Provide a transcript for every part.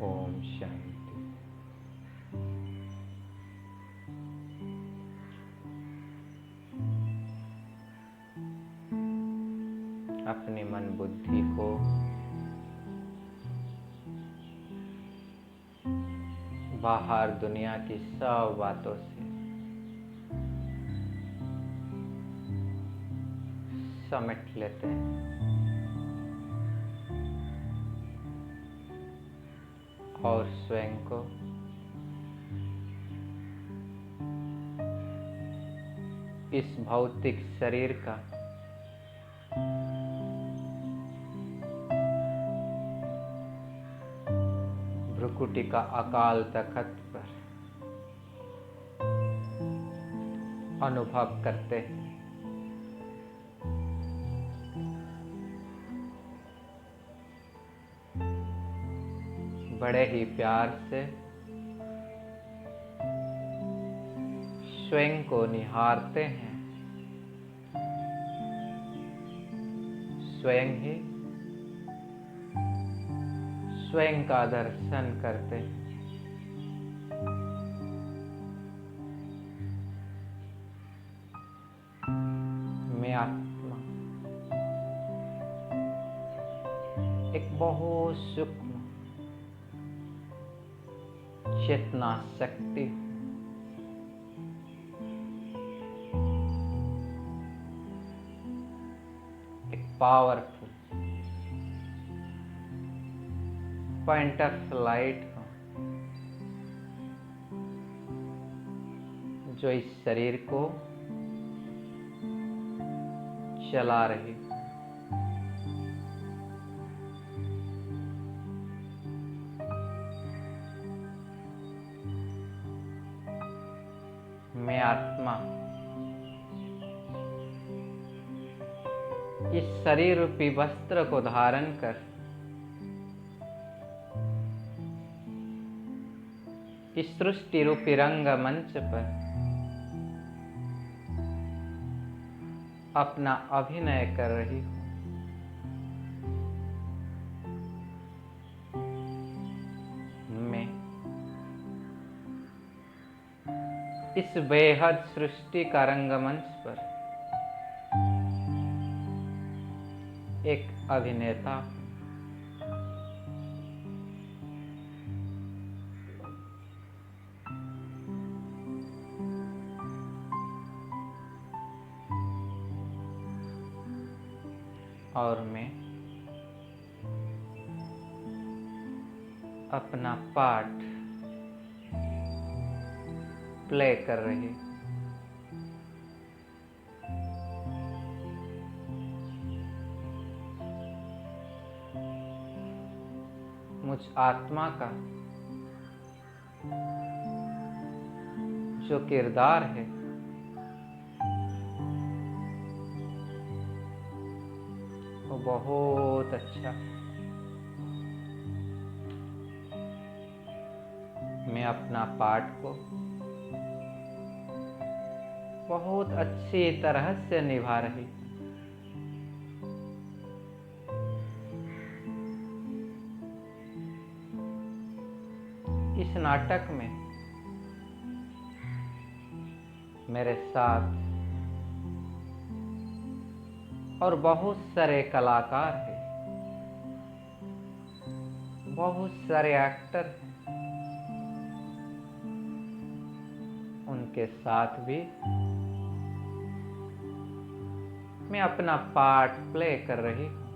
ओम शांति। अपनी मन बुद्धि को बाहर दुनिया की सब बातों से समेट लेते हैं और स्वयं को इस भौतिक शरीर का भ्रुकुटी का अकाल तख्त पर अनुभव करते हैं। बड़े ही प्यार से स्वयं को निहारते हैं, स्वयं ही स्वयं का दर्शन करते हैं। मैं आत्मा एक बहुत सूक्ष्म चेतना शक्ति एक पावरफुल पॉइंट ऑफ लाइट हो जो इस शरीर को चला रही। मैं आत्मा इस शरीर रूपी वस्त्र को धारण कर इस सृष्टि रूपी रंग मंच पर अपना अभिनय कर रही हूँ। मैं इस बेहद सृष्टि का रंगमंच पर एक अभिनेता हूँ। और मैं अपना पार्ट प्ले कर रही। मुझ आत्मा का जो किरदार है वो बहुत अच्छा। मैं अपना पार्ट को बहुत अच्छी तरह से निभा रही। इस नाटक में मेरे साथ और बहुत सारे कलाकार हैं, बहुत सारे एक्टर हैं। उनके साथ भी मैं अपना पार्ट प्ले कर रही हूँ।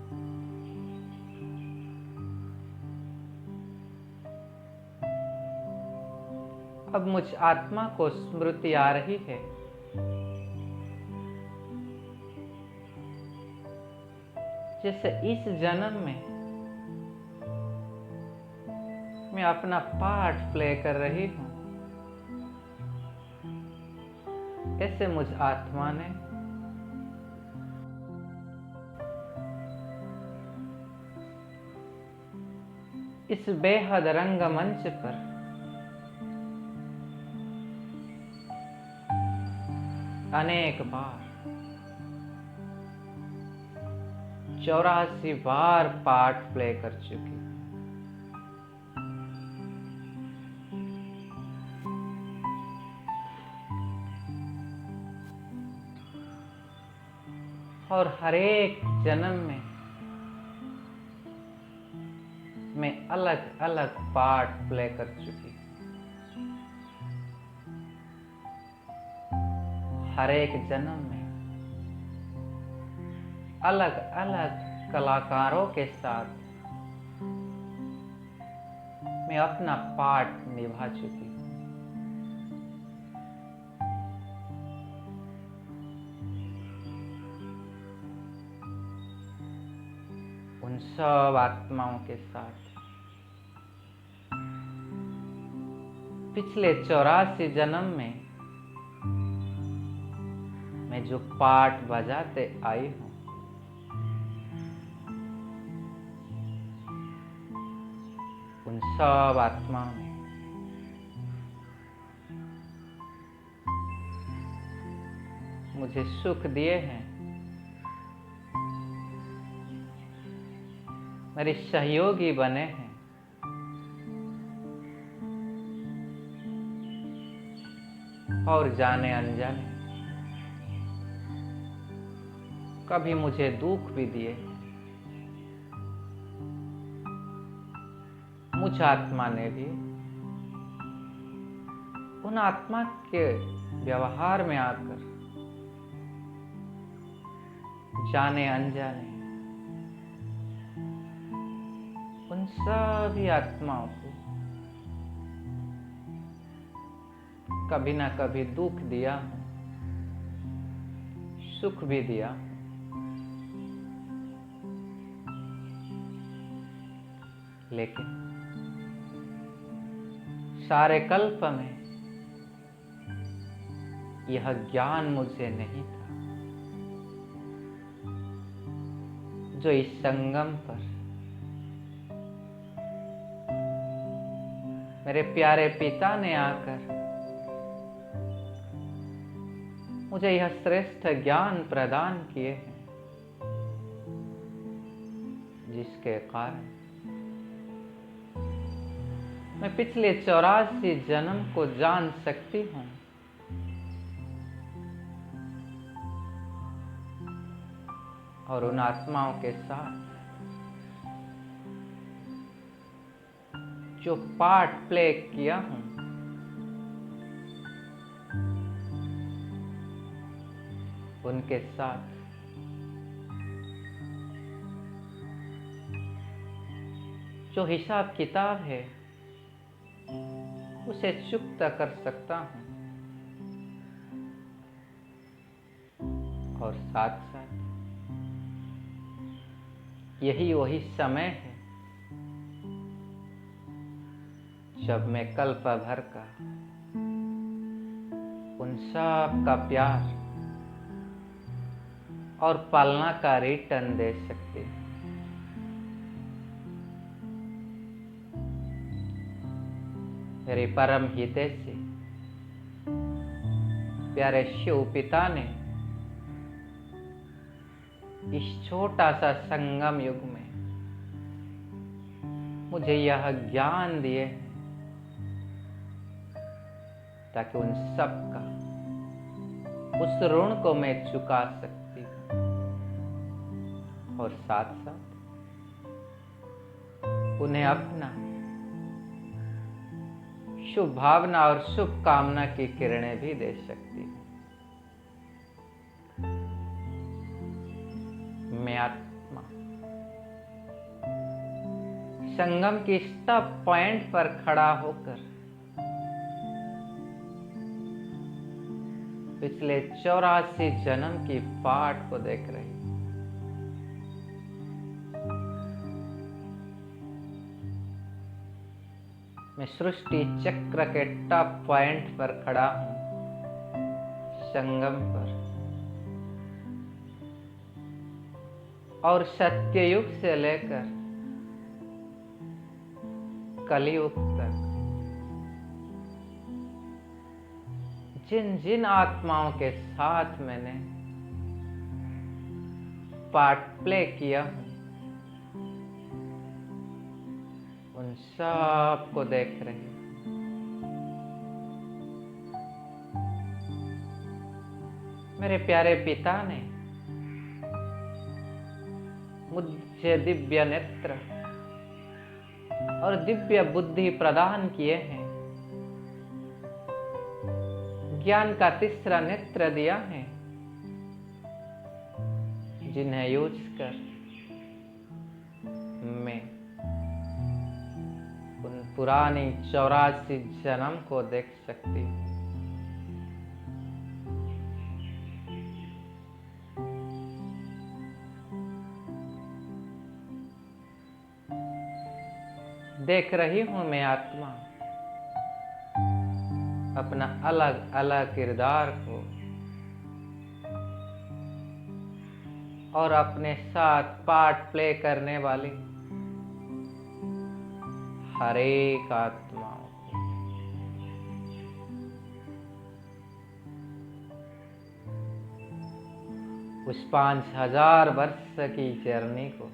अब मुझ आत्मा को स्मृति आ रही है जैसे इस जन्म में मैं अपना पार्ट प्ले कर रही हूँ, ऐसे मुझ आत्मा ने इस बेहद रंगमंच पर अनेक बार 84 बार पार्ट प्ले कर चुकी। और हर एक जन्म में मैं अलग अलग पार्ट प्ले कर चुकी। हर एक जन्म में अलग अलग कलाकारों के साथ मैं अपना पार्ट निभा चुकी। उन सब आत्माओं के साथ पिछले 84 जन्म में मैं जो पार्ट बजाते आई हूं, उन सब आत्माओं ने मुझे सुख दिए हैं, मेरे सहयोगी बने हैं, और जाने अनजाने कभी मुझे दुख भी दिए। मुझ आत्मा ने भी उन आत्मा के व्यवहार में आकर जाने अनजाने उन सभी आत्माओं को कभी ना कभी दुख दिया, सुख भी दिया। लेकिन सारे कल्प में यह ज्ञान मुझे नहीं था जो इस संगम पर मेरे प्यारे पिता ने आकर मुझे यह श्रेष्ठ ज्ञान प्रदान किए हैं, जिसके कारण मैं पिछले 84 जन्म को जान सकती हूं और उन आत्माओं के साथ जो पार्ट प्ले किया हूं, उनके साथ जो हिसाब किताब है उसे चुकता कर सकता हूं, और साथ साथ यही वही समय है जब मैं कल्प भर का उन सब का प्यार और पालना का रिटर्न दे सकती हूं। मेरे परम हितैषी प्यारे शिव पिता ने इस छोटा सा संगम युग में मुझे यह ज्ञान दिए हैं ताकि उन सब का उस ऋण को मैं चुका सकती हूँ, और साथ साथ उन्हें अपना शुभ भावना और शुभ कामना की किरणें भी दे सकती हूँ। मैं आत्मा संगम की स्टॉप पॉइंट पर खड़ा होकर पिछले 84 जन्म की पाठ को देख रही हूं। मैं सृष्टि चक्र के टॉप पॉइंट पर खड़ा हूं, संगम पर, और सत्ययुग से लेकर कलियुग तक जिन जिन आत्माओं के साथ मैंने पार्ट प्ले किया हूं, उन सब को देख रही हूं। मेरे प्यारे पिता ने मुझे दिव्य नेत्र और दिव्य बुद्धि प्रदान किए हैं, ज्ञान का तीसरा नेत्र दिया है, जिन्हें यूज कर मैं उन पुरानी 84 जन्म को देख सकती हूँ। देख रही हूं मैं आत्मा अपना अलग अलग किरदार को और अपने साथ पार्ट प्ले करने वाली हर एक आत्माओं को उस 5000 वर्ष की जर्नी को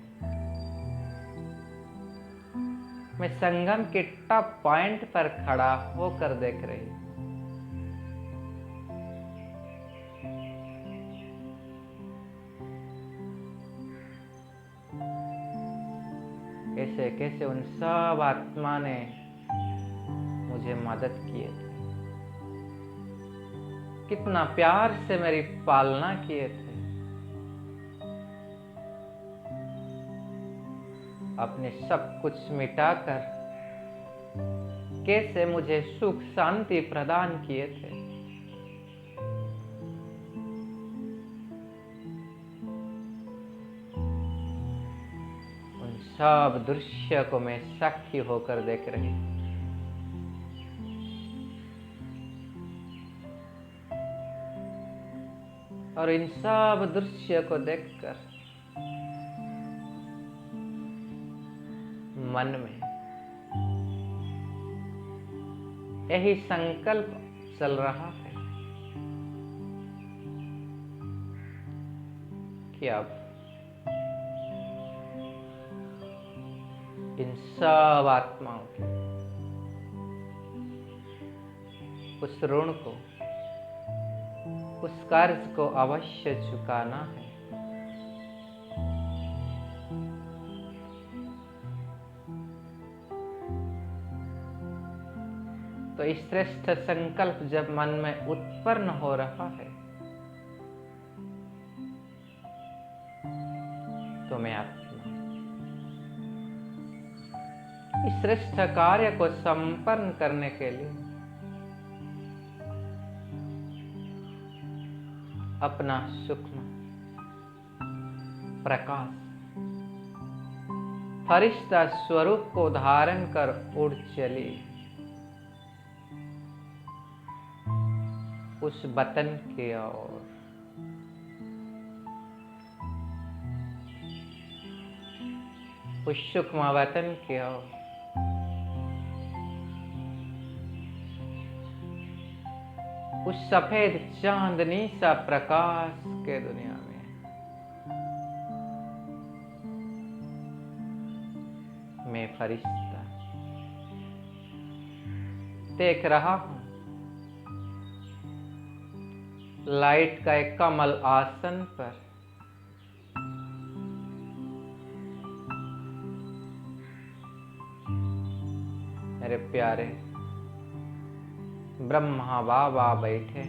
मैं संगम के टॉप पॉइंट पर खड़ा होकर देख रही हूं। कैसे कैसे उन सब आत्मा ने मुझे मदद किए थे, कितना प्यार से मेरी पालना किए थे, अपने सब कुछ मिटाकर कैसे मुझे सुख शांति प्रदान किए थे। उन सब दृश्य को मैं साक्षी होकर देख रही हूं। और इन सब दृश्य को देखकर मन में यही संकल्प चल रहा है कि अब इन सब आत्माओं के उस ऋण को, उस कर्ज को अवश्य चुकाना है। तो इस श्रेष्ठ संकल्प जब मन में उत्पन्न हो रहा है तो मैं आत्मा इस श्रेष्ठ कार्य को संपन्न करने के लिए अपना सूक्ष्म प्रकाश फरिश्ता स्वरूप को धारण कर उड़ चली उस वतन की ओर। उस सूक्ष्म वतन की ओर उस सफेद चांदनी सा प्रकाश के दुनिया में मैं फरिश्ता देख रहा हूं। लाइट का एक कमल आसन पर मेरे प्यारे ब्रह्मा बाबा बैठे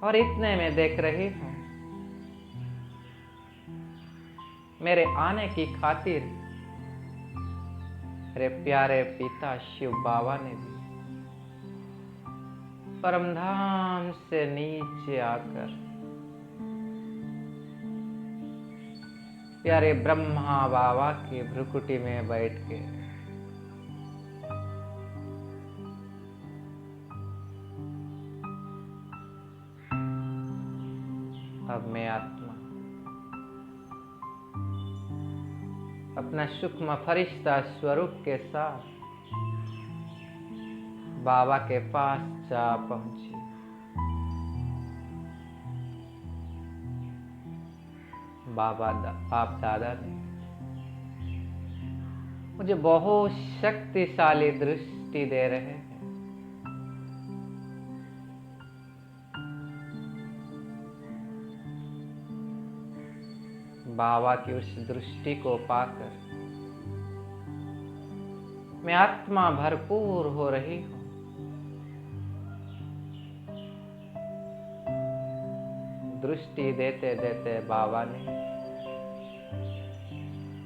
और इतने में देख रही हूं मेरे आने की खातिर मेरे प्यारे पिता शिव बाबा ने भी परमधाम से नीचे आकर प्यारे ब्रह्मा बाबा की भ्रुकुटी में बैठ के अब मैं आत्मा अपना सूक्ष्म फरिश्ता स्वरूप के साथ बाबा के पास जा पहुंची। बाप दादा ने मुझे बहुत शक्तिशाली दृष्टि दे रहे हैं। बाबा की उस दृष्टि को पाकर मैं आत्मा भरपूर हो रही हूं। दृष्टि देते देते बाबा ने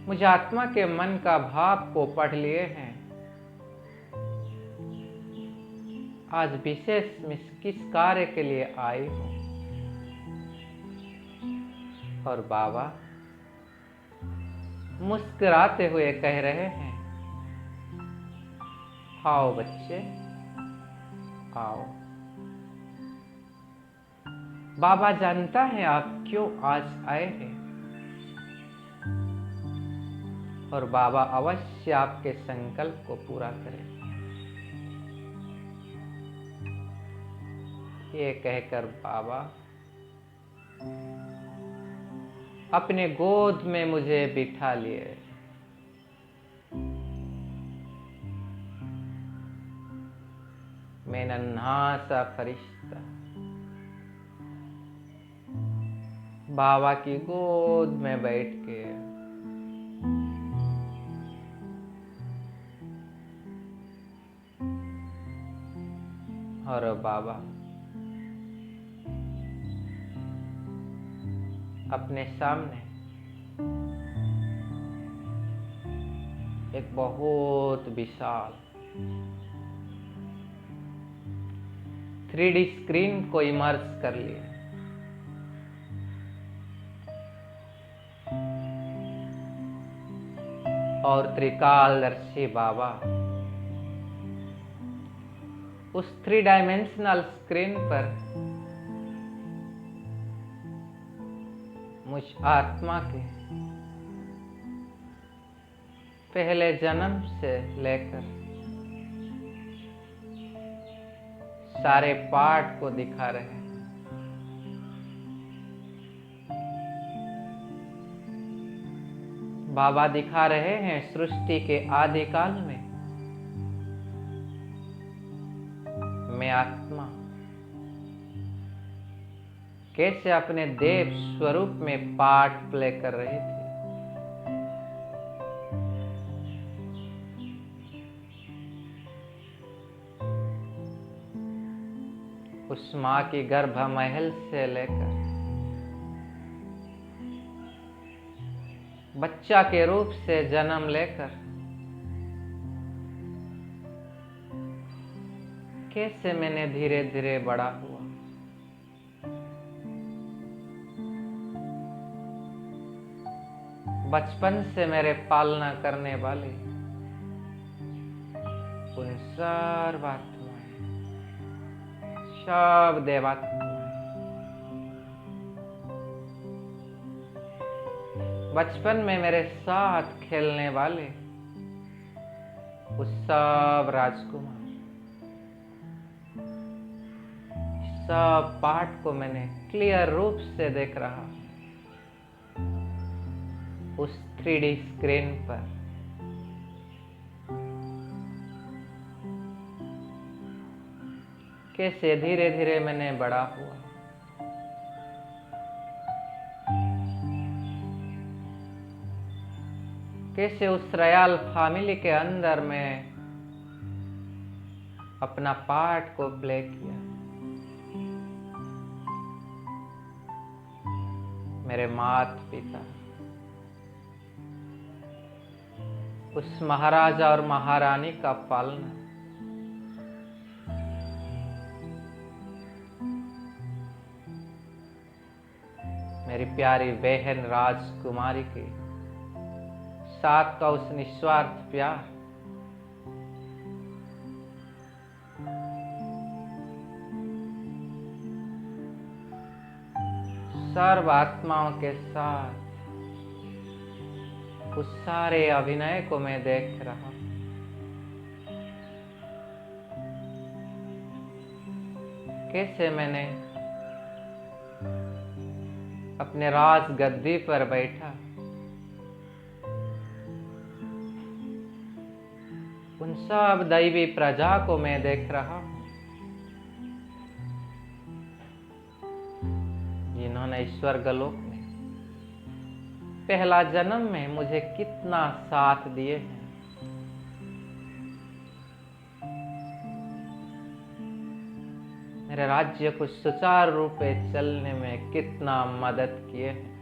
मुझे आत्मा के मन का भाव को पढ़ लिए हैं। आज विशेष मैं किस कार्य के लिए आई हूं। और बाबा मुस्कुराते हुए कह रहे हैं, आओ बच्चे आओ। बाबा जानता है आप क्यों आज आए हैं और बाबा अवश्य आपके संकल्प को पूरा करें। ये कहकर बाबा अपने गोद में मुझे बिठा लिए। मैं नन्हा सा फरिश्ता बाबा की गोद में बैठ के और बाबा अपने सामने एक बहुत विशाल 3D स्क्रीन को इमर्ज कर लिए। और त्रिकालदर्शी बाबा उस 3 डायमेंशनल स्क्रीन पर मुझ आत्मा के पहले जन्म से लेकर सारे पार्ट को दिखा रहे हैं। बाबा दिखा रहे हैं सृष्टि के आदिकाल में मैं आत्मा कैसे अपने देव स्वरूप में पार्ट प्ले कर रही थी। उस मां की गर्भ महल से लेकर बच्चा के रूप से जन्म लेकर कैसे मैंने धीरे धीरे बड़ा हुआ। बचपन से मेरे पालना करने वाले उन सर्वात्माएं सब देवात्माएं बचपन में मेरे साथ खेलने वाले उस सब राजकुमार सब पाठ को मैंने क्लियर रूप से देख रहा उस 3D स्क्रीन पर। कैसे धीरे धीरे मैंने बड़ा हुआ। कैसे उस रॉयल फैमिली के अंदर मैं अपना पार्ट को प्ले किया। मेरे माता पिता उस महाराजा और महारानी का पालना मेरी प्यारी बहन राजकुमारी के साथ का उस निस्वार्थ प्यार सर्व आत्माओं के साथ उस सारे अभिनय को मैं देख रहा। कैसे मैंने अपने राज गद्दी पर बैठा उन सब दैवी प्रजा को मैं देख रहा हूं जिन्होंने ईश्वर गलोक में पहला जन्म में मुझे कितना साथ दिए हैं। मेरे राज्य को सुचारू रूप से चलने में कितना मदद किए हैं।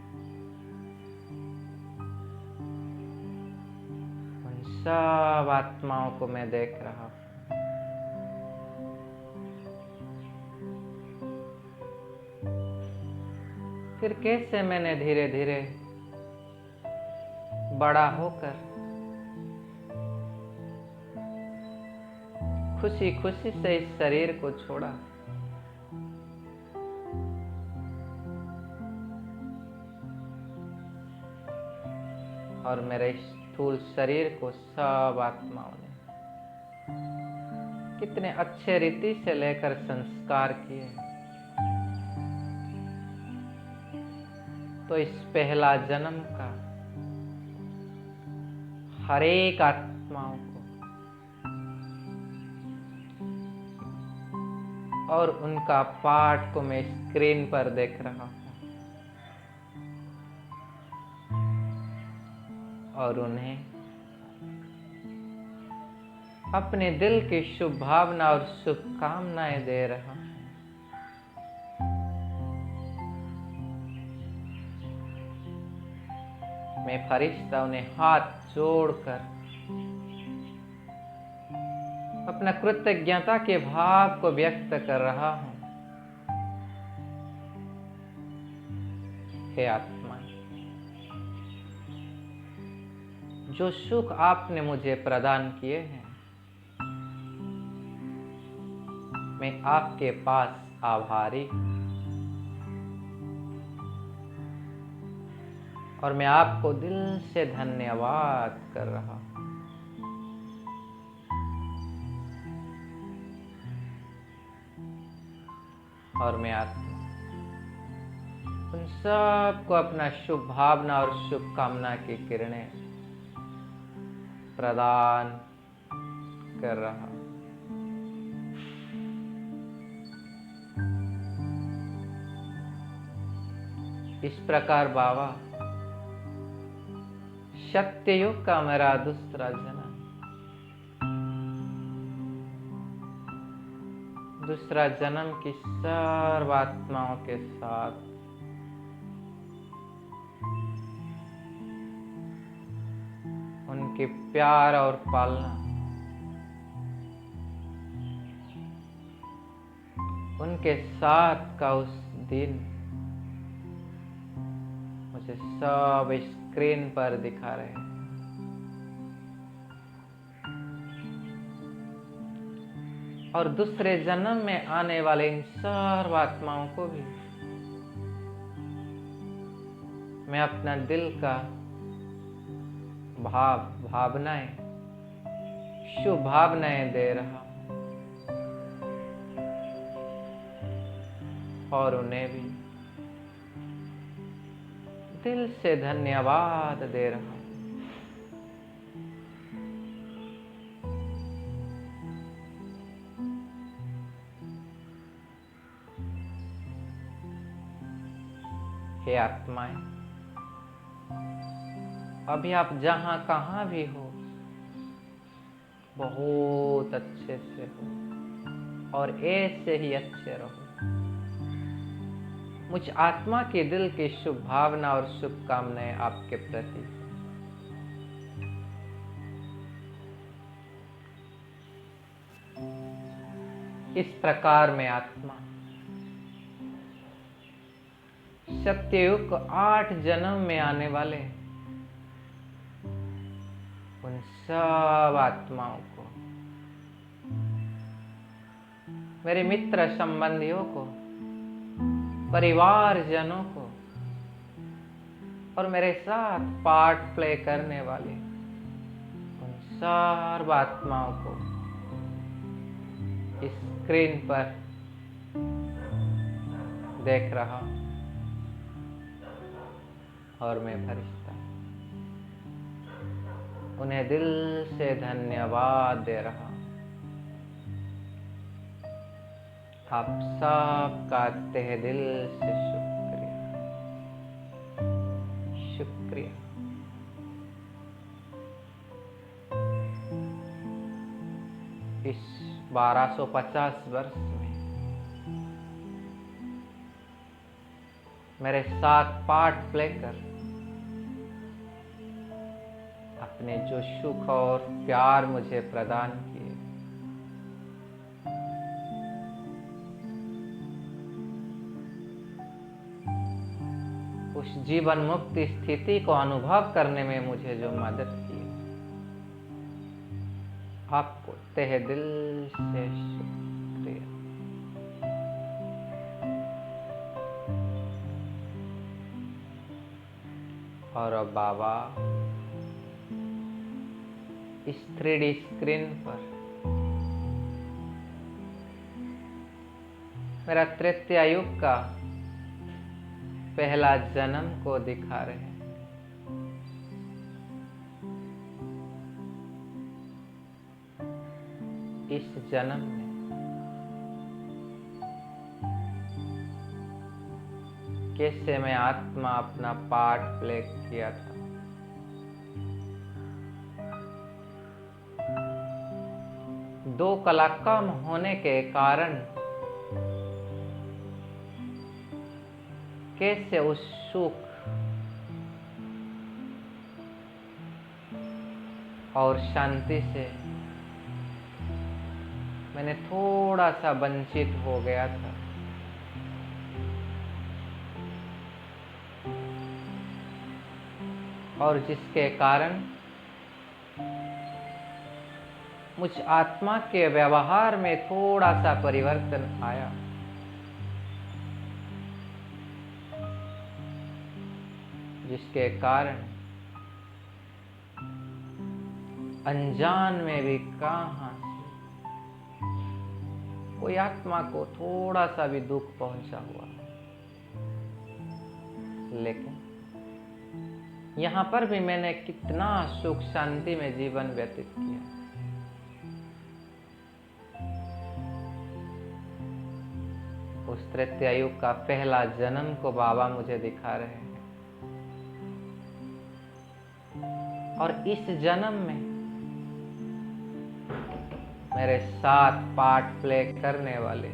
उन सब आत्माओं को मैं देख रहा हूं। फिर कैसे मैंने धीरे धीरे बड़ा होकर खुशी खुशी से इस शरीर को छोड़ा और मेरे स्थूल शरीर को सब आत्माओं ने कितने अच्छे रीति से लेकर संस्कार किए। तो इस पहला जन्म का हर एक आत्माओं को और उनका पाठ को मैं स्क्रीन पर देख रहा हूं और उन्हें अपने दिल की शुभ भावना और शुभकामनाएं दे रहा हूं। मैं फरिश्ता उन्हें हाथ जोड़कर अपना कृतज्ञता के भाव को व्यक्त कर रहा हूं। हे आत्मा, जो सुख आपने मुझे प्रदान किए हैं, मैं आपके पास आभारी हूं और मैं आपको दिल से धन्यवाद कर रहा हूं। और मैं आत्मा उन सबको अपना शुभ भावना और शुभकामना की किरणें प्रदान कर रहा हूं। इस प्रकार बाबा सत्ययुग का मेरा दूसरा जन्म की सर्व आत्माओं के साथ उनके प्यार और पालना, उनके साथ का उस दिन मुझे सब स्क्रीन पर दिखा रहे हैं। और दूसरे जन्म में आने वाले इन सर्व आत्माओं को भी मैं अपना दिल का भावनाएं, शुभ भावनाएं दे रहा हूं और उन्हें भी दिल से धन्यवाद दे रहा हूं। हे आत्माएं, अभी आप जहां कहां भी हो, बहुत अच्छे से हो और ऐसे ही अच्छे रहो। मुझ आत्मा के दिल की शुभ भावना और शुभकामनाएं आपके प्रति। इस प्रकार में आत्मा सत्ययुग 8 जन्म में आने वाले उन सब आत्माओं को, मेरे मित्र संबंधियों को, परिवारजनों को और मेरे साथ पार्ट प्ले करने वाले उन सर्व आत्माओं को इस स्क्रीन पर देख रहा हूं और मैं फरिश्ता उन्हें दिल से धन्यवाद दे रहा हूं। आप सबका तहे दिल से शुक्रिया, शुक्रिया। इस 1250 वर्ष में मेरे साथ पार्ट प्ले कर अपने जो सुख और प्यार मुझे प्रदान किए, उस जीवन मुक्ति स्थिति को अनुभव करने में मुझे जो मदद की, आपको तहे दिल से शुक्रिया। और अब बाबा इस 3D स्क्रीन पर मेरा तृतीय युग का पहला जन्म को दिखा रहे हैं। इस जन्म में कैसे मैं आत्मा अपना पार्ट प्ले किया था, दो कला कम होने के कारण कैसे उस सुख और शांति से मैंने थोड़ा सा वंचित हो गया था। और जिसके कारण मुझ आत्मा के व्यवहार में थोड़ा सा परिवर्तन आया। जिसके कारण अनजान में भी कहां से कोई आत्मा को थोड़ा सा भी दुख पहुंचा हुआ, लेकिन यहां पर भी मैंने कितना सुख शांति में जीवन व्यतीत किया। उस तृतीय युग का पहला जन्म को बाबा मुझे दिखा रहे हैं। और इस जन्म में मेरे साथ पार्ट प्ले करने वाले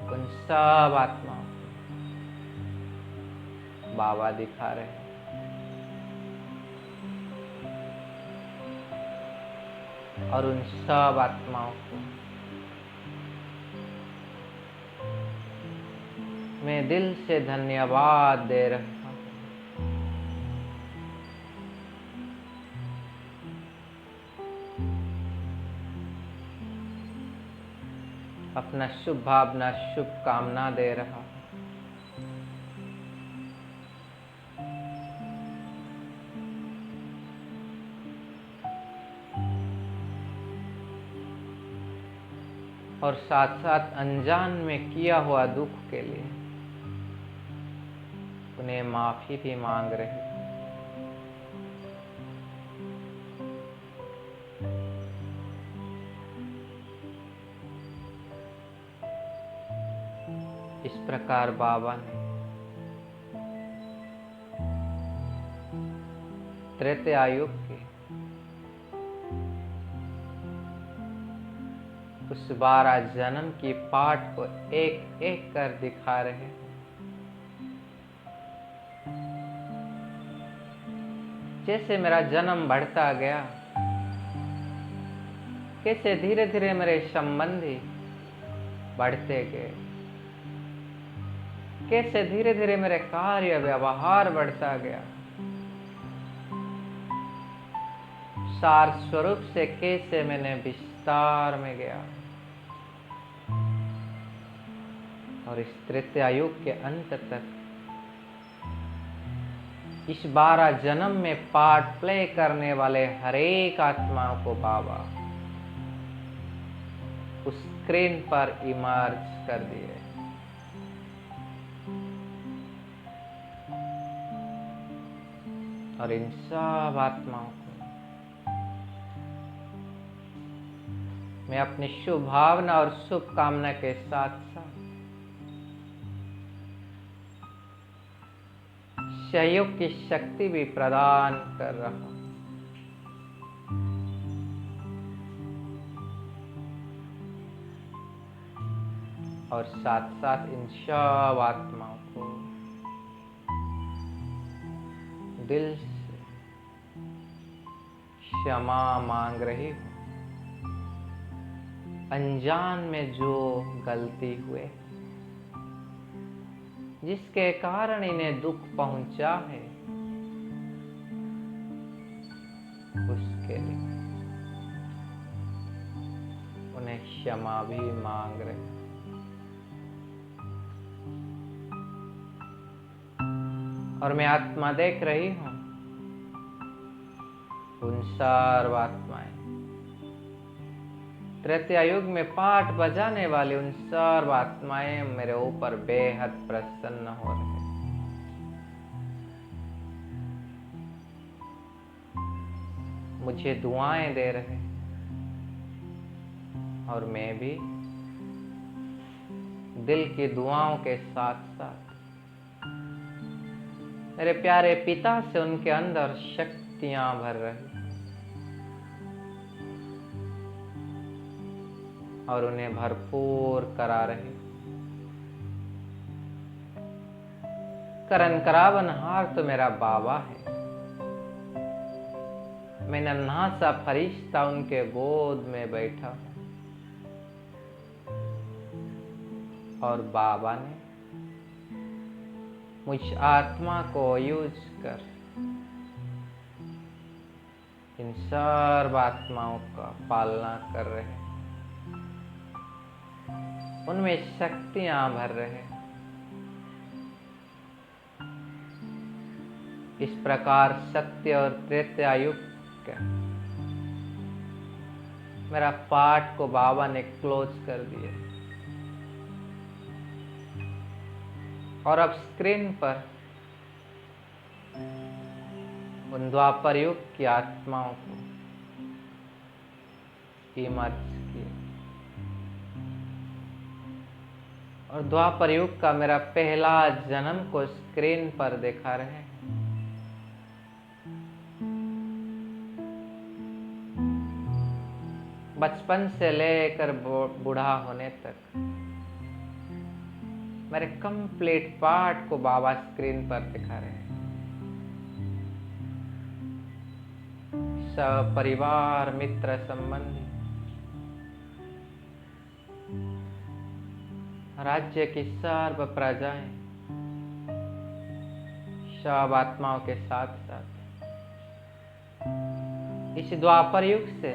उन सब आत्माओं को बाबा दिखा रहे हैं। और उन सब आत्माओं को मैं दिल से धन्यवाद दे रहा हूं। अपना शुभ भावना शुभकामना दे रहा हूं। और साथ साथ अनजान में किया हुआ दुख के लिए उन्हें माफी भी मांग रही। इस प्रकार बाबा ने त्रेतया युग के उस 12 जन्म की पाठ को एक एक कर दिखा रहे हैं। जैसे मेरा जन्म बढ़ता गया, कैसे धीरे धीरे मेरे संबंधी बढ़ते गए, कैसे धीरे धीरे मेरे कार्य व्यवहार बढ़ता गया, सार स्वरूप से कैसे मैंने विस्तार में गया। और इस तृतीय युग के अंत तक इस 12 जन्म में पार्ट प्ले करने वाले हर एक आत्माओं को बाबा उस स्क्रीन पर इमर्ज कर दिए। और इन सब आत्माओं को मैं अपनी शुभ भावना और शुभकामना के साथ साथ सहयोग की शक्ति भी प्रदान कर रहा हूं। और साथ साथ इन सब आत्माओं को दिल से क्षमा मांग रही हूँ, अनजान में जो गलती हुए, जिसके कारण इन्हें दुख पहुंचा है, उसके लिए उन्हें क्षमा भी मांग रहे हैं। और मैं आत्मा देख रही हूं, उन सर्व आत्माएं, त्रेता युग में पाठ बजाने वाली उन सर्व आत्माएं मेरे ऊपर बेहद प्रसन्न हो रहे हैं। मुझे दुआएं दे रहे हैं और मैं भी दिल की दुआओं के साथ साथ मेरे प्यारे पिता से उनके अंदर शक्तियां भर रही और उन्हें भरपूर करा रहे। करन करावनहार तो मेरा बाबा है। मैं नन्हा सा फरिश्ता उनके गोद में बैठा हूं और बाबा ने मुझ आत्मा को यूज कर इन सर्व आत्माओं का पालना कर रहे हैं, उनमें शक्तियां भर रहे हैं। इस प्रकार सत्य और त्रेता युग का मेरा पाठ को बाबा ने क्लोज कर दिया और अब स्क्रीन पर उन द्वापर युग की आत्माओं को इमर्ज किया और द्वापर युग का मेरा पहला जन्म को स्क्रीन पर दिखा रहे हैं। बचपन से लेकर बूढ़ा होने तक मेरे कंप्लीट पार्ट को बाबा स्क्रीन पर दिखा रहे हैं। सब परिवार, मित्र, संबंधी, राज्य की सर्व प्रजाएं, सब आत्माओं के साथ साथ इस द्वापर युग से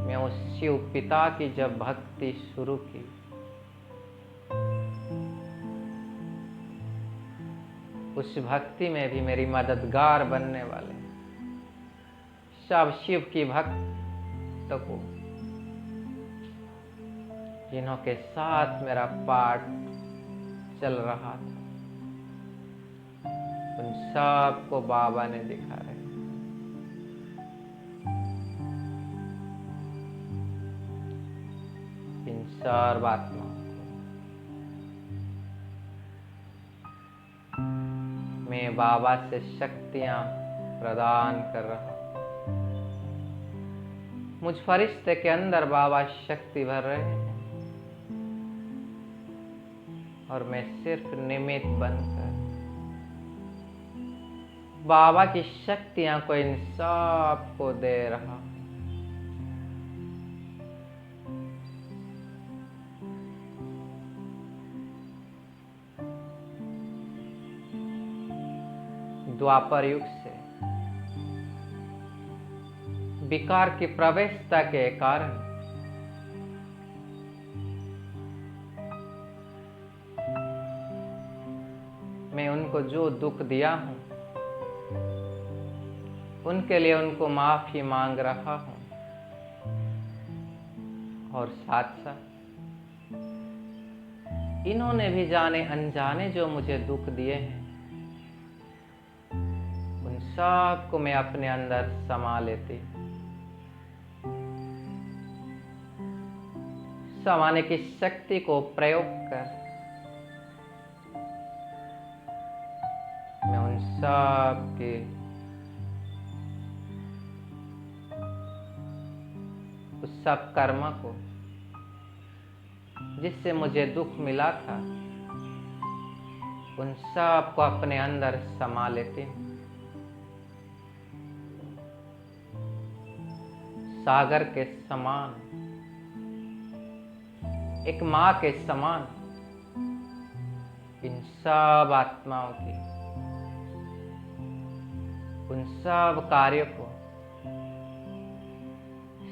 मैं उस शिव पिता की जब भक्ति शुरू की, उस भक्ति में भी मेरी मददगार बनने वाले सब शिव की भक्त को, जिन्हों के साथ मेरा पाठ चल रहा था, उन सब को बाबा ने दिखा रहे। इन सर्व आत्माओं मैं बाबा से शक्तियां प्रदान कर रहा हूं। मुझ फरिश्ते के अंदर बाबा शक्ति भर रहे हैं और मैं सिर्फ निमित्त बनकर बाबा की शक्तियां को इन सब को दे रहा हूं। द्वापर युग से विकार की प्रवेशता के कारण मैं उनको जो दुख दिया हूं, उनके लिए उनको माफी मांग रहा हूं और साथ साथ इन्होंने भी जाने अनजाने जो मुझे दुख दिए हैं, सब को मैं अपने अंदर समा लेती। समाने की शक्ति को प्रयोग कर मैं उन सब के उस सब कर्म को जिससे मुझे दुख मिला था, उन सब को अपने अंदर समा लेती हूँ। सागर के समान, एक माँ के समान इन सब आत्माओं की, उन सब कार्यों को,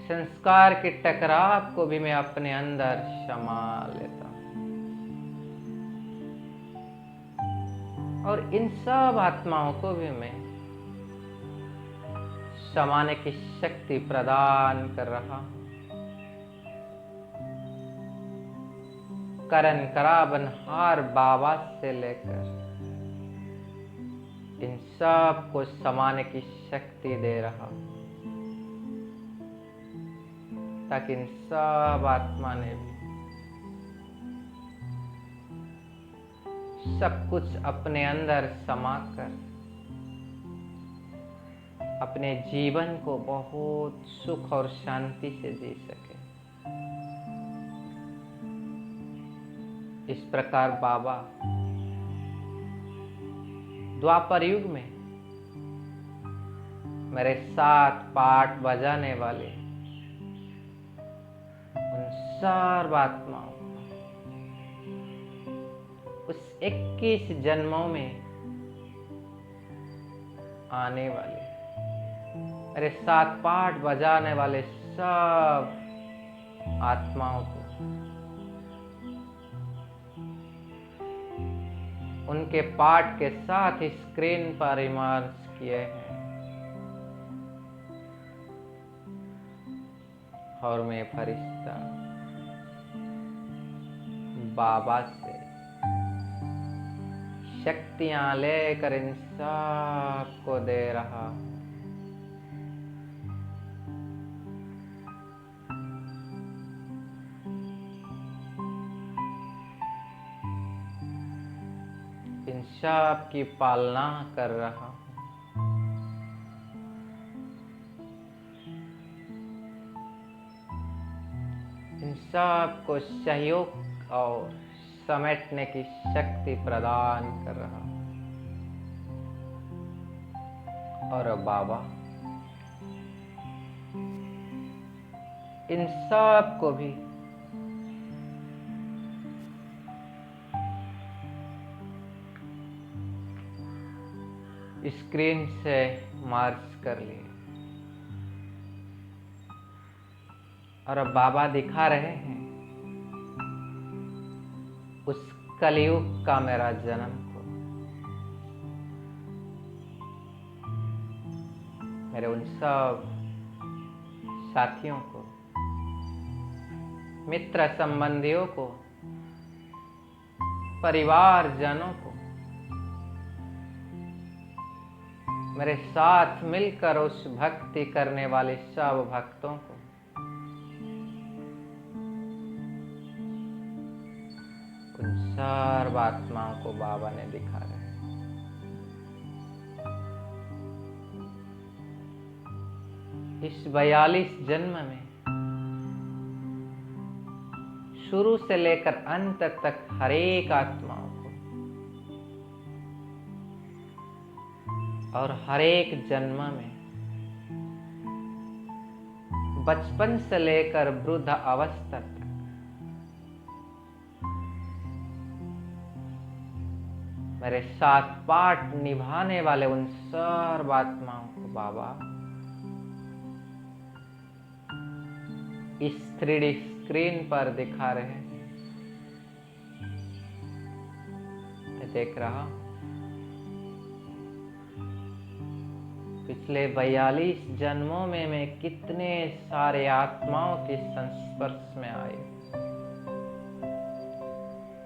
संस्कार के टकराव को भी मैं अपने अंदर समा लेता हूं। और इन सब आत्माओं को भी मैं समाने की शक्ति प्रदान कर रहा हूं। करण कराबनहार बाबा से लेकर इन सब को समाने की शक्ति दे रहा हूं, ताकि इन सब आत्मा ने भी सब कुछ अपने अंदर समाकर अपने जीवन को बहुत सुख और शांति से जी सके। इस प्रकार बाबा द्वापर युग में मेरे साथ पाठ बजाने वाले उन सर्व आत्माओं को उस 21 जन्मों में आने वाले मेरे साथ पाठ बजाने वाले सब आत्माओं को उनके पाठ के साथ ही स्क्रीन पर इमर्ज किए हैं। और मैं फरिश्ता बाबा से शक्तियां लेकर इन सब को दे रहा हूं। इन सब की पालना कर रहा हूं। इन सब को सहयोग और समेटने की शक्ति प्रदान कर रहा हूं। और अब बाबा इन सब को भी स्क्रीन से मार्च कर लिए। और अब बाबा दिखा रहे हैं उस कलयुग का मेरा जन्म को, मेरे उन सब साथियों को, मित्र संबंधियों को, परिवार जनों को, मेरे साथ मिलकर उस भक्ति करने वाले सब भक्तों को, उन सर्व आत्माओं को बाबा ने दिखा रहे हैं। इस 42 जन्म में शुरू से लेकर अंत तक हर एक आत्माओं को और हर एक जन्म में बचपन से लेकर वृद्ध अवस्था तक मेरे साथ पाठ निभाने वाले उन सर्व आत्माओं को बाबा इस 3D स्क्रीन पर दिखा रहे हैं। मैं देख रहा हूं पिछले 42 जन्मों में मैं कितने सारे आत्माओं के संस्पर्श में आए,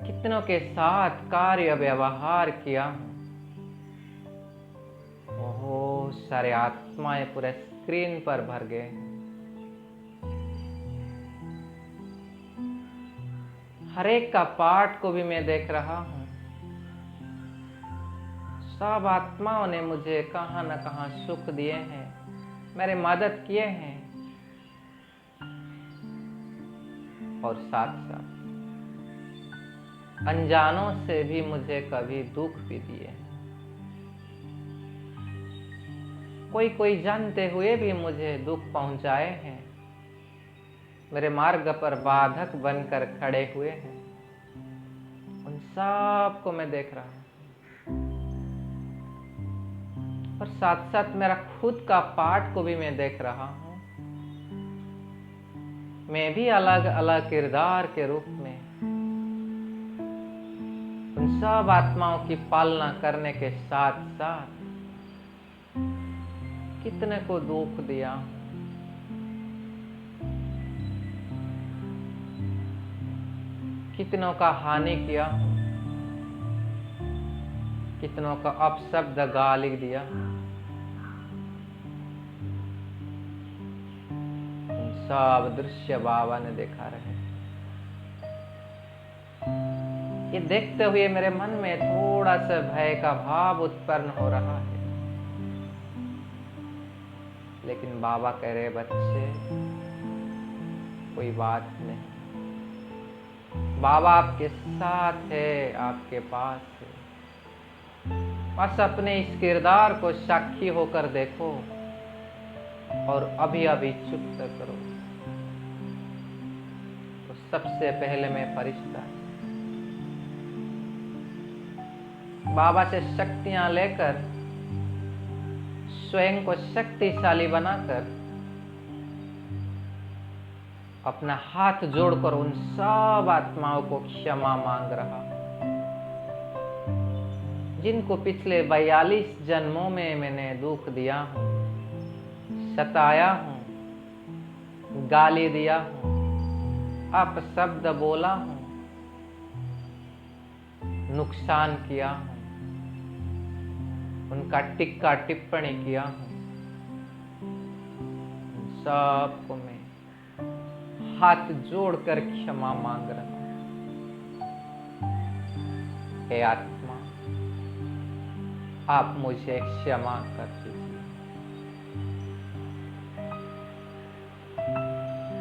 कितनों के साथ कार्य व्यवहार किया हूं। बहुत सारे आत्माएं पूरे स्क्रीन पर भर गए। हर एक का पाठ को भी मैं देख रहा हूं। सब आत्माओं ने मुझे कहां न कहां सुख दिए हैं, मेरे मदद किए हैं। और साथ साथ अनजानों से भी मुझे कभी दुख भी दिए। कोई कोई जानते हुए भी मुझे दुख पहुंचाए हैं, मेरे मार्ग पर बाधक बनकर खड़े हुए हैं। उन सब को मैं देख रहा हूं और साथ साथ मेरा खुद का पाठ को भी मैं देख रहा हूं। मैं भी अलग अलग किरदार के रूप में उन सब आत्माओं की पालना करने के साथ साथ कितने को दुख दिया, कितनों का हानि किया, कितनों का अपशब्द गाली दिया। सब दृश्य बाबा ने देखा रहे। ये देखते हुए मेरे मन में थोड़ा सा भय का भाव उत्पन्न हो रहा है, लेकिन बाबा कह रहे बच्चे कोई बात नहीं, बाबा आपके साथ है, आपके पास है। बस अपने इस किरदार को साक्षी होकर देखो और अभी अभी चुप करो। तो सबसे पहले मैं फरिश्ता बाबा से शक्तियां लेकर स्वयं को शक्तिशाली बनाकर अपना हाथ जोड़कर उन सब आत्माओं को क्षमा मांग रहा, जिनको पिछले 42 जन्मों में मैंने दुख दिया हूं, सताया हूं, गाली दिया हूं, अपशब्द बोला हूं, नुकसान किया हूं, उनका टिक्का टिप्पणी किया हूं। सबको मैं हाथ जोड़कर क्षमा मांग रहा हूं। हे आत्मा, आप मुझे क्षमा कर दीजिए।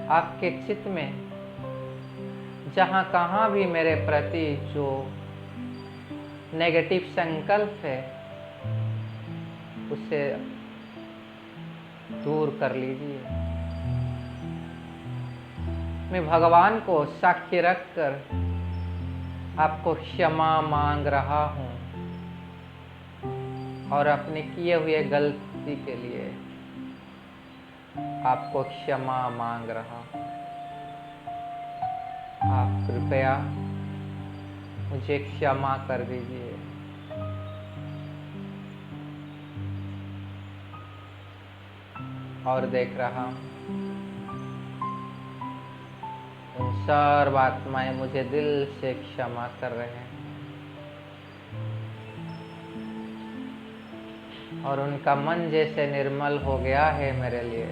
आपके चित्त में जहां कहां भी मेरे प्रति जो नेगेटिव संकल्प है उसे दूर कर लीजिए। मैं भगवान को साक्षी रखकर आपको क्षमा मांग रहा हूं और अपने किए हुए गलती के लिए आपको क्षमा मांग रहा हूं। आप कृपया मुझे क्षमा कर दीजिए। और देख रहा हूं उन सर्व आत्माएं मुझे दिल से क्षमा कर रहे हैं और उनका मन जैसे निर्मल हो गया है मेरे लिए।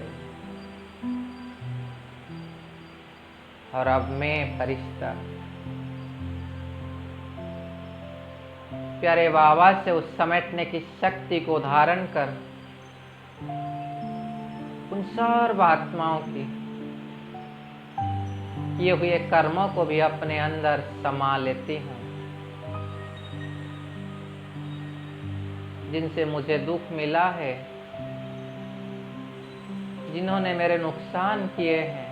और अब मैं फरिश्ता प्यारे बाबा से उस समेटने की शक्ति को धारण कर उन सर्व आत्माओं की किए हुए कर्मों को भी अपने अंदर समा लेती हूँ, जिनसे मुझे दुख मिला है, जिन्होंने मेरे नुकसान किए हैं,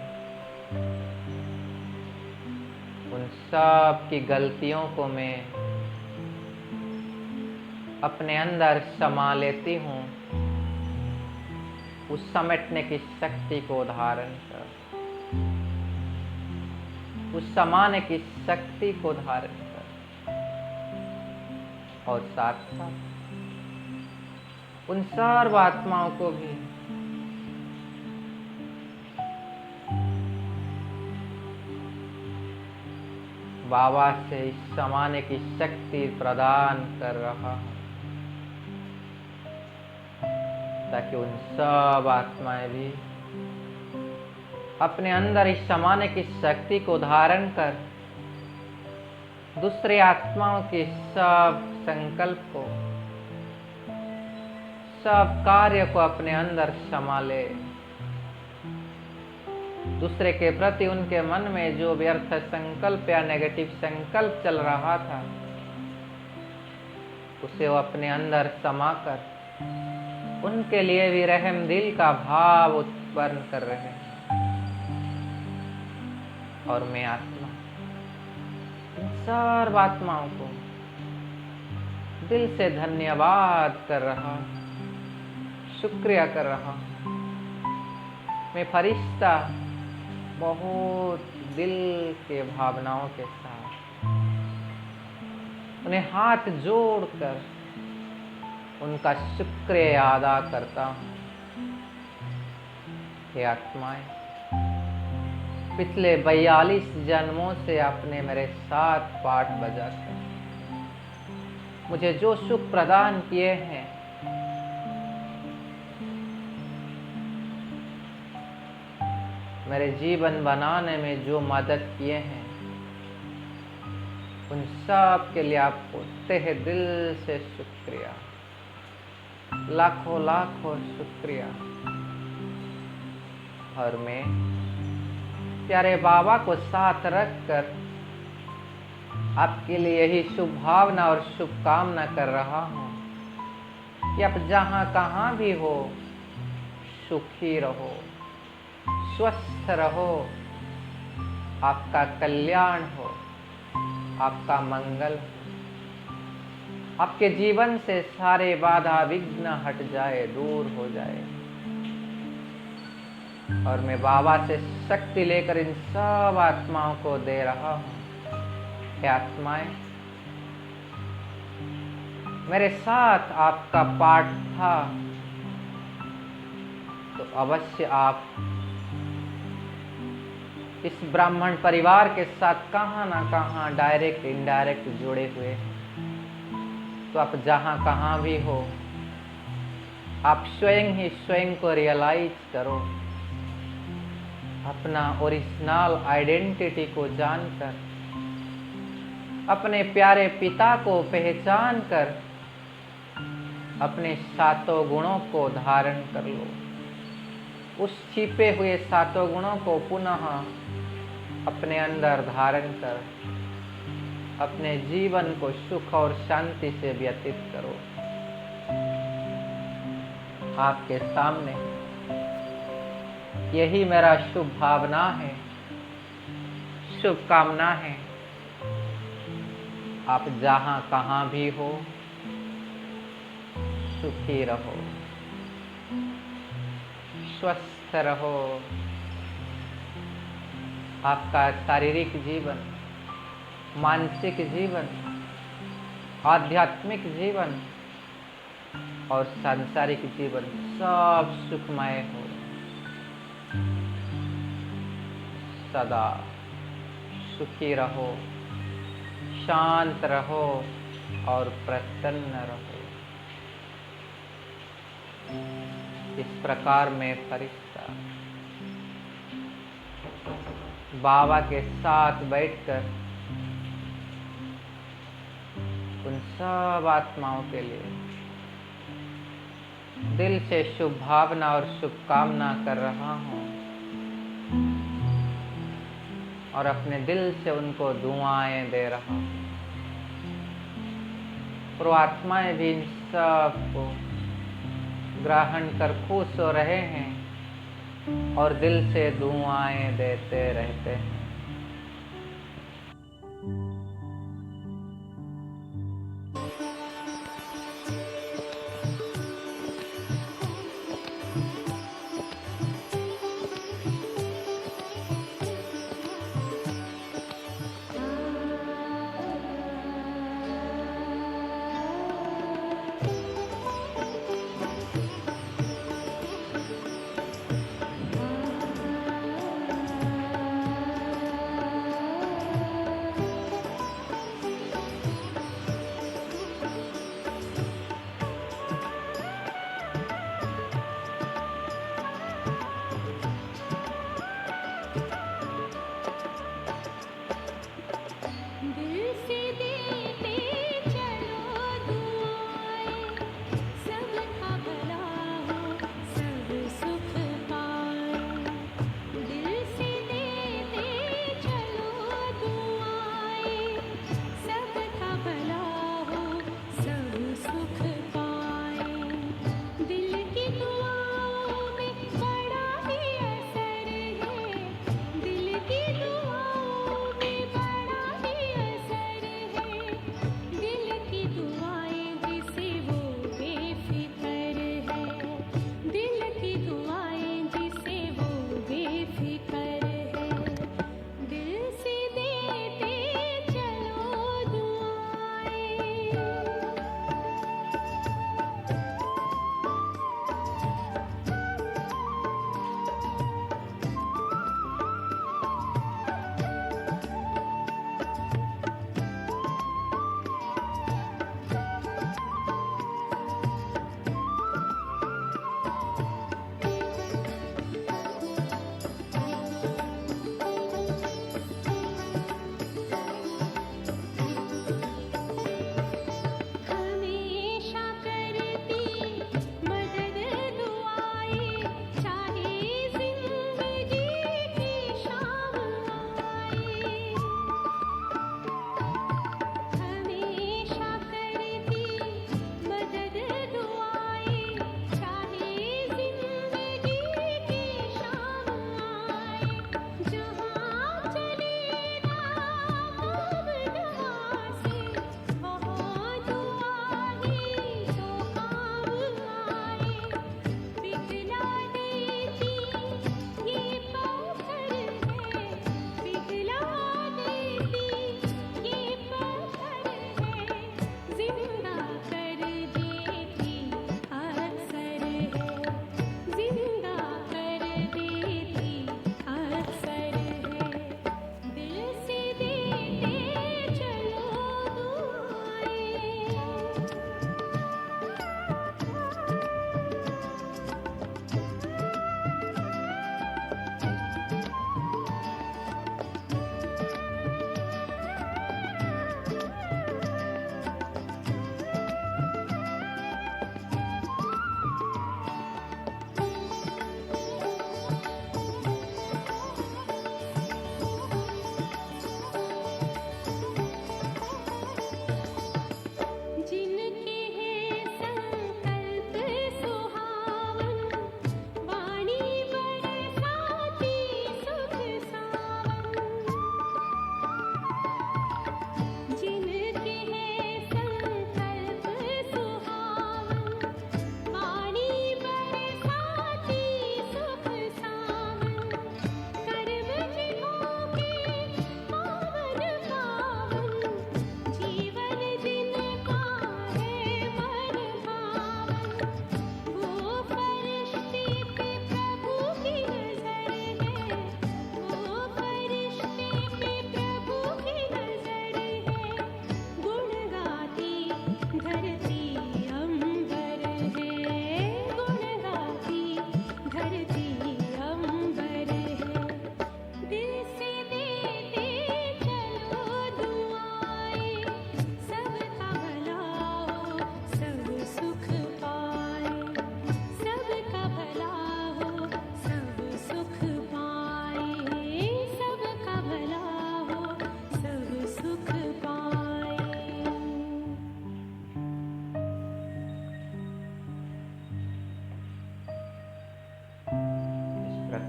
उन सब की गलतियों को मैं अपने अंदर समा लेती हूँ, उस समेटने की शक्ति को धारण कर, उस समाने की शक्ति को धारण कर। और साथ साथ उन सर्व आत्माओं को भी बाबा से इस समाने की शक्ति प्रदान कर रहा हूं, ताकि उन सब आत्माएं भी अपने अंदर इस समाने की शक्ति को धारण कर दूसरे आत्माओं के सब संकल्प को, सब कार्य को अपने अंदर समा ले। दूसरे के प्रति उनके मन में जो व्यर्थ संकल्प या नेगेटिव संकल्प चल रहा था, उसे वो अपने अंदर समाकर उनके लिए भी रहम दिल का भाव उत्पन्न कर रहे हैं। और मैं आत्मा इन सर्व आत्माओं को दिल से धन्यवाद कर रहा, शुक्रिया कर रहा। मैं फरिश्ता बहुत दिल के भावनाओं के साथ उन्हें हाथ जोड़कर उनका शुक्रिया अदा करता हूँ। हे आत्माएं, पिछले 42 जन्मों से आपने मेरे साथ पाठ बजाकर मुझे जो सुख प्रदान किए हैं, मेरे जीवन बनाने में जो मदद किए हैं, उन सब के लिए आपको तहे दिल से शुक्रिया, लाखों लाखों शुक्रिया। और मैं प्यारे बाबा को साथ रखकर आपके लिए यही शुभ भावना और शुभकामना कर रहा हूँ कि आप जहाँ कहाँ भी हो, सुखी रहो, स्वस्थ रहो, आपका कल्याण हो, आपका मंगल हो, आपके जीवन से सारे बाधा विघ्न हट जाए, दूर हो जाए। और मैं बाबा से शक्ति लेकर इन सब आत्माओं को दे रहा हूँ। हे आत्माएं, मेरे साथ आपका पाठ था तो अवश्य आप इस ब्राह्मण परिवार के साथ कहाँ ना कहाँ डायरेक्ट इनडायरेक्ट जुड़े हुए हैं। तो आप जहाँ कहाँ भी हो, आप स्वयं ही स्वयं को रियलाइज करो, अपना ओरिजिनल आइडेंटिटी को जानकर, अपने प्यारे पिता को पहचान कर अपने सातों गुणों को धारण कर लो। उस छिपे हुए सातों गुणों को पुनः अपने अंदर धारण कर अपने जीवन को सुख और शांति से व्यतीत करो। आपके सामने यही मेरा शुभ भावना है, शुभकामना है। आप जहाँ कहाँ भी हो, सुखी रहो, स्वस्थ रहो। आपका शारीरिक जीवन, मानसिक जीवन, आध्यात्मिक जीवन और सांसारिक जीवन सब सुखमय हो। सदा सुखी रहो, शांत रहो और प्रसन्न रहो। इस प्रकार मैं फरिश्ता बाबा के साथ बैठकर उन सब आत्माओं के लिए दिल से शुभ भावना और शुभकामना कर रहा हूँ और अपने दिल से उनको दुआएं दे रहा हूँ। और आत्माएं भी इन सब को ग्रहण कर खुश हो रहे हैं और दिल से दुआएं देते रहते हैं।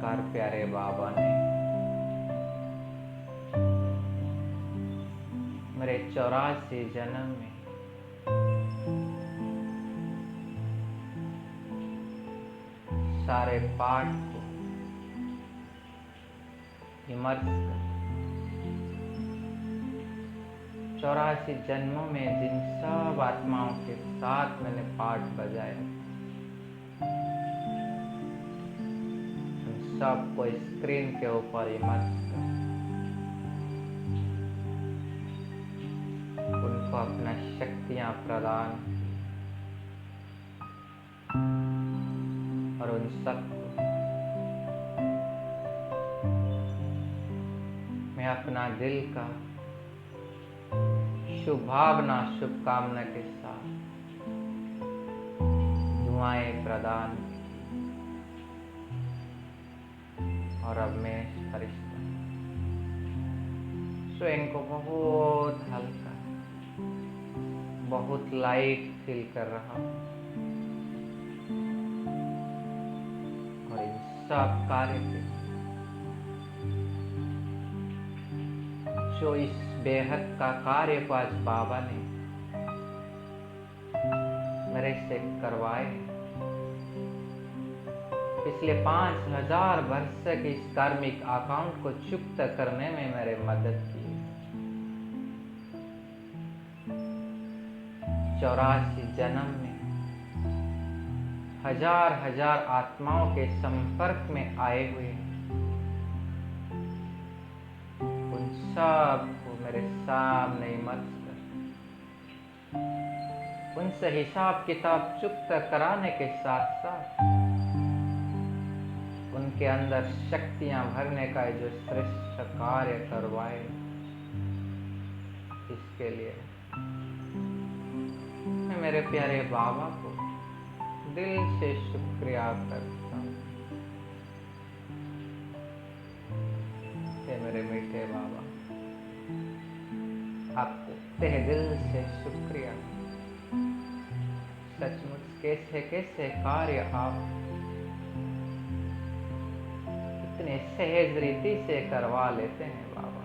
प्रकार प्यारे बाबा ने मेरे 84 जन्म में सारे पाठ को इमर्स कर 84 जन्मों में जिन सब आत्माओं के साथ मैंने पाठ बजाया, उन सबको स्क्रीन के ऊपर इमर्स कर उनको अपना शक्तियां प्रदान और उन सबको मैं अपना दिल का शुभ भावना शुभकामना के साथ दुआएं प्रदान। और अब मैं फरिश्ता स्वयं को बहुत हल्का, बहुत लाइट फील कर रहा हूं और इन सब कार्य के जो इस बेहद का कार्य को आज बाबा ने मेरे से करवाए, पिछले 5000 वर्ष के इस कार्मिक अकाउंट को चुक्त करने में मेरे मदद की। 84 जन्म में हजार हजार आत्माओं के संपर्क में आए हुए उन सब मेरे सामने मत कर उनसे हिसाब किताब चुक्त कराने के साथ साथ उनके अंदर शक्तियां भरने का जो श्रेष्ठ कार्य करवाए, इसके लिए मैं मेरे प्यारे बाबा को दिल से शुक्रिया करता हूँ। मेरे मीठे बाबा, आपको तहे दिल से शुक्रिया। सचमुच कैसे कैसे कार्य आप इतने सहज रीति से करवा लेते हैं बाबा।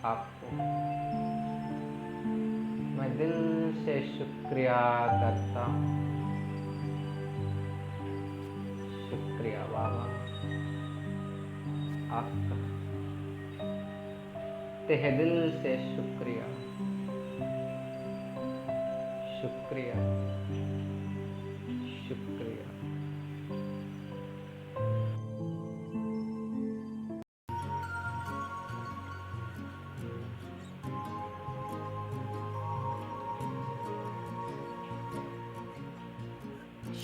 आपको मैं दिल से शुक्रिया करता हूँ। शुक्रिया बाबा आपका, तहे दिल से शुक्रिया। शुक्रिया शुक्रिया।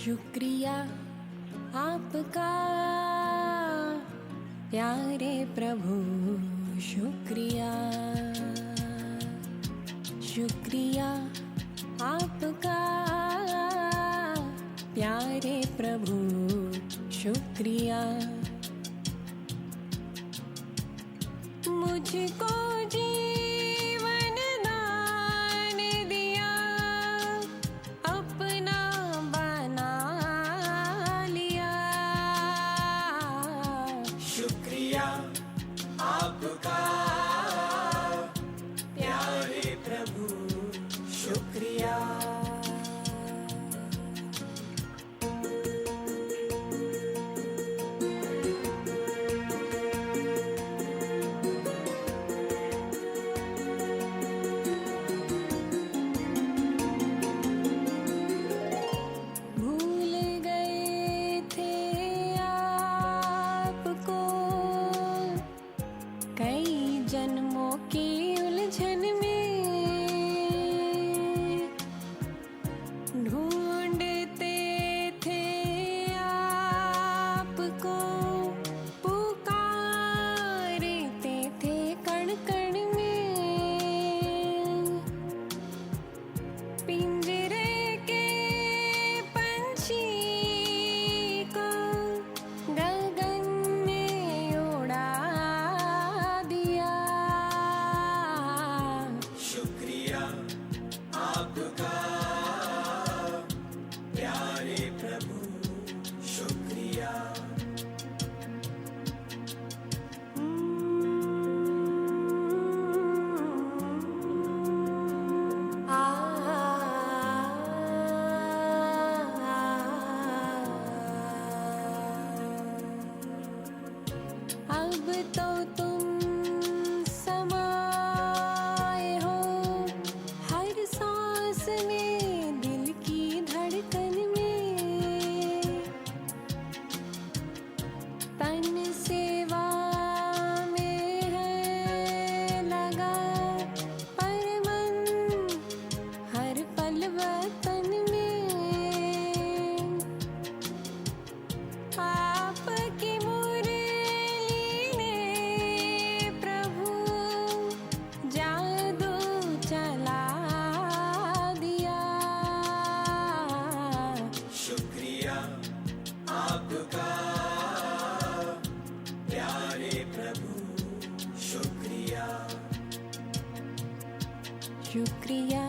शुक्रिया आपका प्यारे प्रभु, शुक्रिया। शुक्रिया आपका प्यारे प्रभु, शुक्रिया। मुझको जीवन दान दिया, अपना बना लिया। शुक्रिया आपका प्यारे प्रभु, शुक्रिया। तो तुम समाए हो हर सांस में, दिल की धड़कन में। तन सेवा में है लगा, पर मन हर पल वतन में। आपकी मुरली ने प्रभु जादू चला दिया। शुक्रिया आपका प्यारे प्रभु, शुक्रिया। शुक्रिया